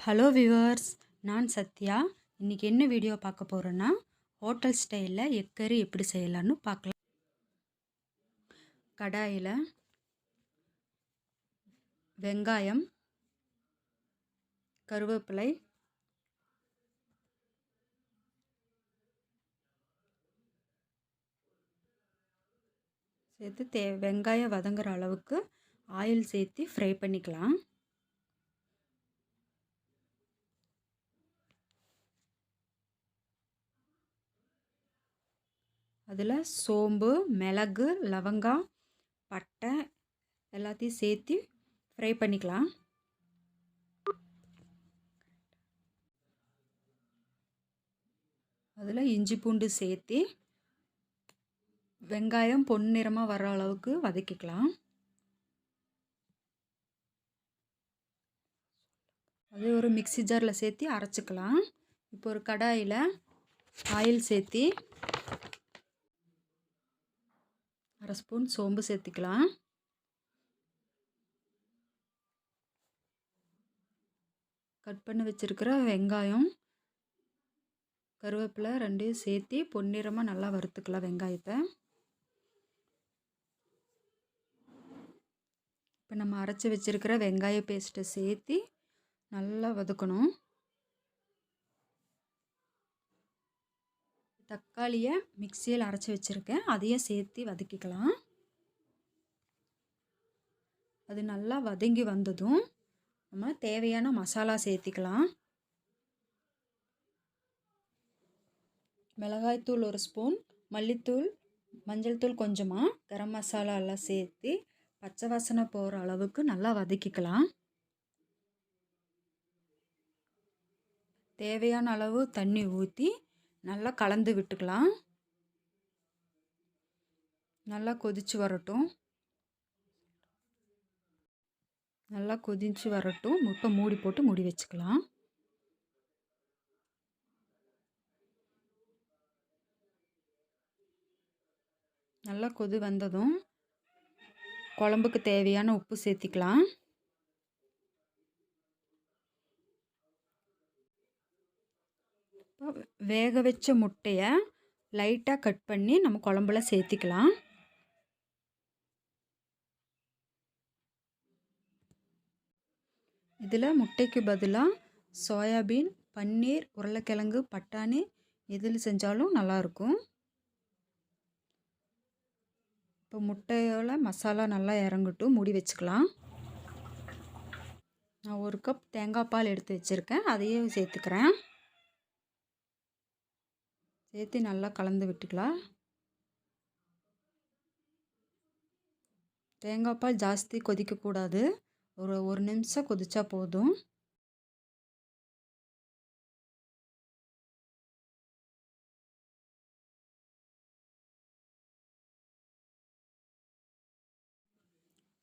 Hello viewers, நான் சத்யா. இன்றைக்கி என்ன வீடியோ பார்க்க போகிறேன்னா, ஹோட்டல் ஸ்டைலில் எக் கறி எப்படி செய்யலான்னு பார்க்கலாம். கடாயில் வெங்காயம், கருவேப்பிலை, சேர்த்து வெங்காயம் வதங்குற அளவுக்கு ஆயில் சேர்த்து ஃப்ரை பண்ணிக்கலாம். அதில் சோம்பு, மிளகு, லவங்கம், பட்டை எல்லாத்தையும் சேர்த்து ஃப்ரை பண்ணிக்கலாம். அதில் இஞ்சி பூண்டு சேர்த்து வெங்காயம் பொன்னிறமாக வர அளவுக்கு வதக்கிக்கலாம். அது ஒரு மிக்ஸி ஜாரில் சேர்த்து அரைச்சிக்கலாம். இப்போ ஒரு கடாயில் ஆயில் சேர்த்து 1/2 ஸ்பூன் சோம்பு சேர்த்துக்கலாம். கட் பண்ணி வச்சுருக்கிற வெங்காயம், கருவேப்பிலை ரெண்டையும் சேர்த்து பொன்னிறமாக நல்லா வறுத்துக்கலாம். வெங்காயத்தை இப்போ நம்ம அரைச்சி வச்சுருக்கிற வெங்காய பேஸ்ட்டை சேர்த்து நல்லா வதக்கணும். தக்காளியை மிக்சியில் அரைச்சி வச்சுருக்கேன், அதையும் சேர்த்து வதக்கிக்கலாம். அது நல்லா வதங்கி வந்ததும் நம்ம தேவையான மசாலா சேர்த்திக்கலாம். மிளகாய்த்தூள் 1 ஸ்பூன், மல்லித்தூள், மஞ்சள் தூள் கொஞ்சமாக, கரம் மசாலா எல்லாம் சேர்த்து பச்சை வாசனை போகிற அளவுக்கு நல்லா வதக்கிக்கலாம். தேவையான அளவு தண்ணி ஊற்றி நல்லா கலந்து விட்டுக்கலாம். நல்லா கொதித்து வரட்டும். நல்லா கொதித்து வரட்டும். இப்போ மூடி போட்டு மூடி வச்சுக்கலாம். நல்லா கொதி வந்ததும் குழம்புக்கு தேவையான உப்பு சேர்த்திக்கலாம். வேக வச்ச முட்டையை லைட்டாக கட் பண்ணி நம்ம குழம்புல சேர்த்திக்கலாம். இதில் முட்டைக்கு பதிலாக சோயாபீன், பன்னீர், உருளைக்கிழங்கு, பட்டாணி எதில் செஞ்சாலும் நல்லாயிருக்கும். இப்போ முட்டையோட மசாலா நல்லா இறங்கட்டும், மூடி வச்சுக்கலாம். நான் 1 கப் தேங்காய் பால் எடுத்து வச்சுருக்கேன், அதையே சேர்த்துக்கிறேன். சேர்த்து நல்லா கலந்து விட்டுக்கலாம். தேங்காய் பால் ஜாஸ்தி கொதிக்கக்கூடாது, ஒரு 1 நிமிஷம் கொதிச்சா போதும்.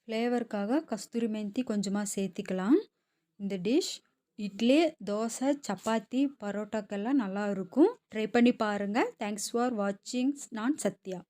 ஃப்ளேவருக்காக கஸ்தூரி மெந்தி கொஞ்சமாக சேர்த்திக்கலாம். இந்த டிஷ் இட்லி, தோசை, சப்பாத்தி, பரோட்டாக்கெல்லாம் நல்லா இருக்கும். ட்ரை பண்ணி பாருங்கள். தேங்க்ஸ் ஃபார் வாட்சிங். நான் சத்யா.